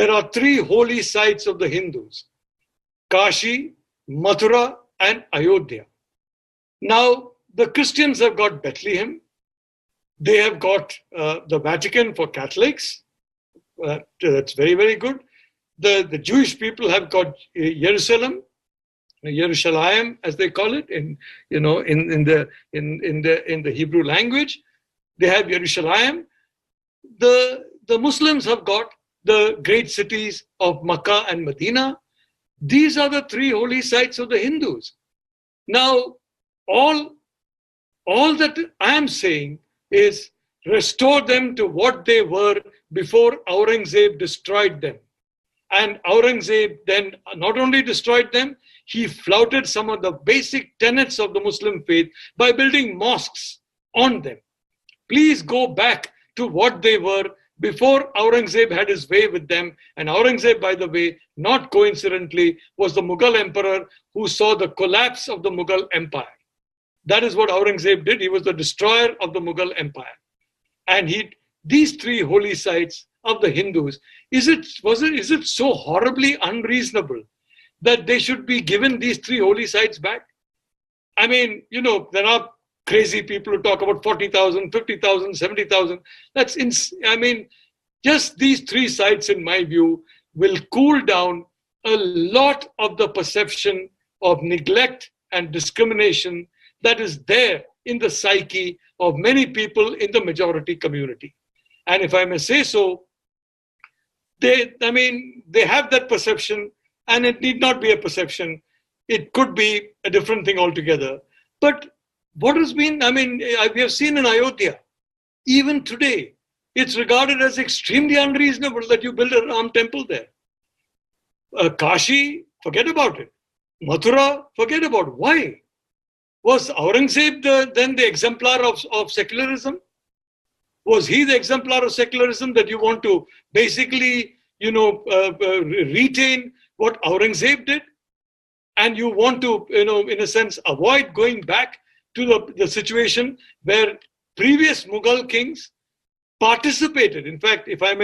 there are three holy sites of the Hindus: Kashi, Mathura, and Ayodhya. Now, the Christians have got Bethlehem. They have got the Vatican for Catholics. That's very, very good. The Jewish people have got Jerusalem, Yerushalayim, as they call it, in the Hebrew language. They have Yerushalayim. The Muslims have got the great cities of Makkah and Medina. These are the three holy sites of the Hindus. Now, all that I am saying is restore them to what they were before Aurangzeb destroyed them. And Aurangzeb then not only destroyed them, he flouted some of the basic tenets of the Muslim faith by building mosques on them. Please go back to what they were before Aurangzeb had his way with them. And Aurangzeb, by the way, not coincidentally, was the Mughal emperor who saw the collapse of the Mughal empire. That is what Aurangzeb did. He was the destroyer of the Mughal empire. And these three holy sites of the Hindus, is it so horribly unreasonable that they should be given these three holy sites back? I mean, there are crazy people who talk about 40,000, 50,000, 70,000. Just these three sites, in my view, will cool down a lot of the perception of neglect and discrimination that is there in the psyche of many people in the majority community. And if I may say so, they have that perception, and it need not be a perception. It could be a different thing altogether. But what has been, we have seen in Ayodhya, even today, it's regarded as extremely unreasonable that you build a Ram temple there. Kashi, forget about it. Mathura, forget about it. Why? Was Aurangzeb then the exemplar of secularism? Was he the exemplar of secularism that you want to basically, retain what Aurangzeb did? And you want to, in a sense, avoid going back to the situation where previous Mughal kings participated. In fact, if I'm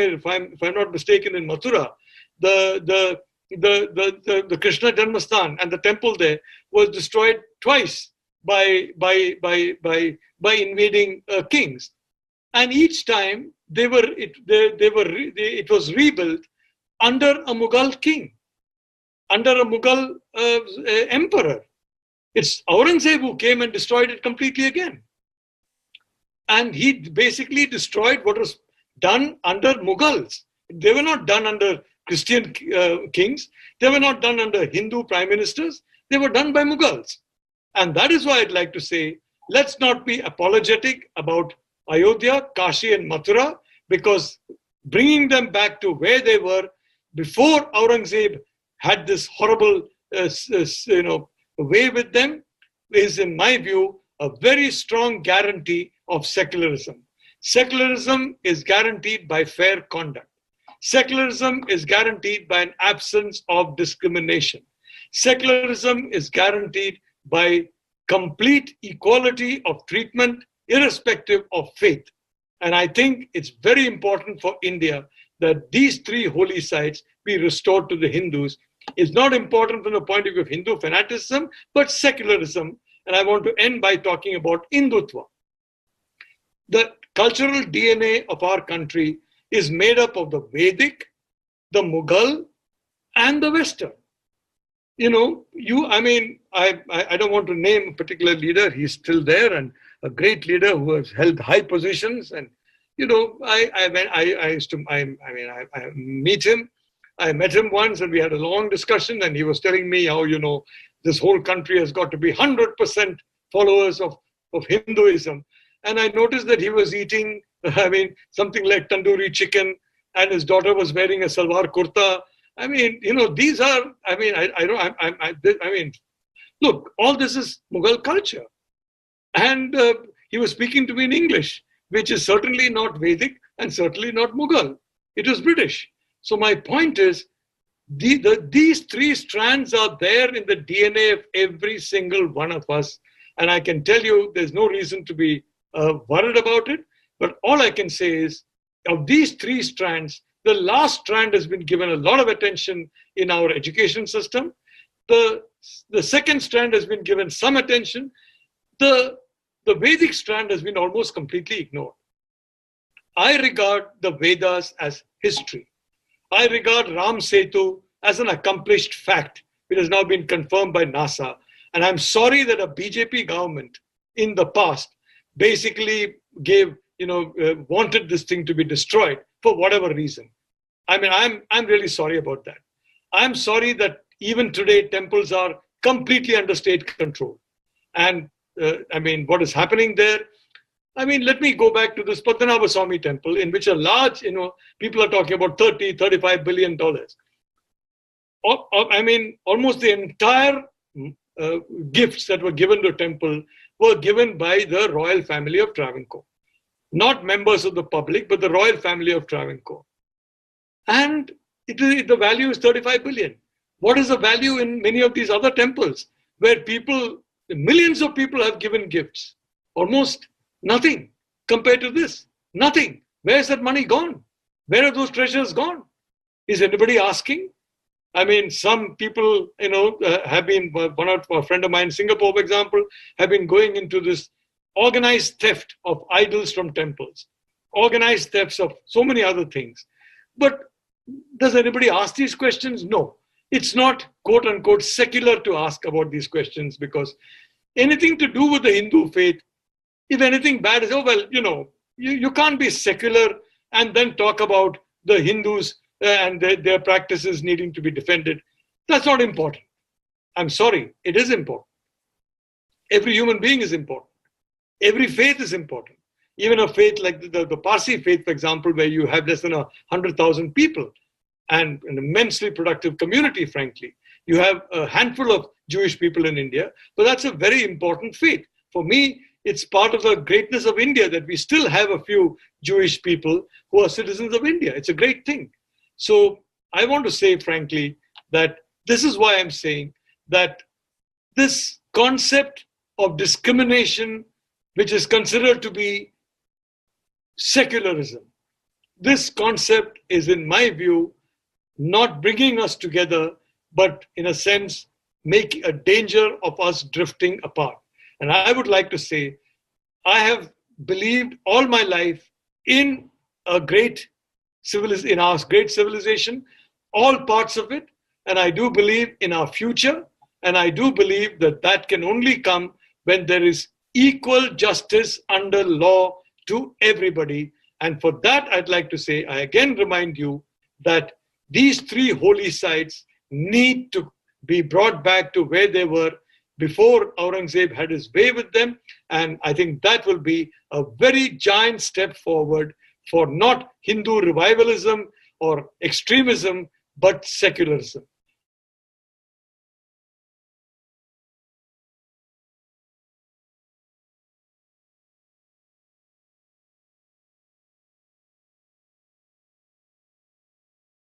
not mistaken, in Mathura, the Krishna Janmasthan and the temple there was destroyed twice by invading kings, and each time it was rebuilt under a Mughal king, under a Mughal emperor. It's Aurangzeb who came and destroyed it completely again. And he basically destroyed what was done under Mughals. They were not done under Christian kings. They were not done under Hindu prime ministers. They were done by Mughals. And that is why I'd like to say, let's not be apologetic about Ayodhya, Kashi and Mathura, because bringing them back to where they were before Aurangzeb had this horrible way with them is, in my view, a very strong guarantee of secularism. Secularism is guaranteed by fair conduct. Secularism is guaranteed by an absence of discrimination. Secularism is guaranteed by complete equality of treatment, irrespective of faith. And I think it's very important for India that these three holy sites be restored to the Hindus. It's not important from the point of view of Hindu fanaticism, but secularism. And I want to end by talking about Hindutva. The cultural DNA of our country is made up of the Vedic, the Mughal, and the Western. I don't want to name a particular leader. He's still there and a great leader who has held high positions. And, I meet him. I met him once and we had a long discussion, and he was telling me how, this whole country has got to be 100% followers of Hinduism. And I noticed that he was eating, something like tandoori chicken, and his daughter was wearing a salwar kurta. These are, look, all this is Mughal culture. And he was speaking to me in English, which is certainly not Vedic and certainly not Mughal. It was British. So my point is, these three strands are there in the DNA of every single one of us. And I can tell you there's no reason to be worried about it. But all I can say is, of these three strands, The last strand has been given a lot of attention in our education system. The second strand has been given some attention. The Vedic strand has been almost completely ignored. I regard the Vedas as history. I regard Ram Setu as an accomplished fact. It has now been confirmed by NASA. And I'm sorry that a BJP government in the past basically wanted this thing to be destroyed for whatever reason. I mean, I'm really sorry about that. I'm sorry that even today temples are completely under state control. And what is happening there? Let me go back to this Padmanabha Swami temple, in which a large, people are talking about $35 billion. Almost the entire gifts that were given to the temple were given by the royal family of Travancore. Not members of the public, but the royal family of Travancore. And the value is 35 billion. What is the value in many of these other temples where millions of people have given gifts? Almost nothing compared to this. Nothing. Where is that money gone? Where are those treasures gone? Is anybody asking? Some people, have been, a friend of mine in Singapore, for example, have been going into this organized theft of idols from temples, organized thefts of so many other things. But does anybody ask these questions? No. It's not, quote unquote, secular to ask about these questions, because anything to do with the Hindu faith, if anything bad is, you can't be secular and then talk about the Hindus and their practices needing to be defended. That's not important. I'm sorry, it is important. Every human being is important. Every faith is important. Even a faith like the Parsi faith, for example, where you have less than 100,000 people and an immensely productive community, frankly. You have a handful of Jewish people in India, but that's a very important faith. For me, it's part of the greatness of India that we still have a few Jewish people who are citizens of India. It's a great thing. So I want to say, frankly, that this is why I'm saying that this concept of discrimination, which is considered to be secularism, this concept is, in my view, not bringing us together, but in a sense, make a danger of us drifting apart. And I would like to say, I have believed all my life in our great civilization, all parts of it, and I do believe in our future, and I do believe that that can only come when there is equal justice under law to everybody. And for that, I'd like to say, I again remind you that these three holy sites need to be brought back to where they were before Aurangzeb had his way with them. And I think that will be a very giant step forward for not Hindu revivalism or extremism, but secularism.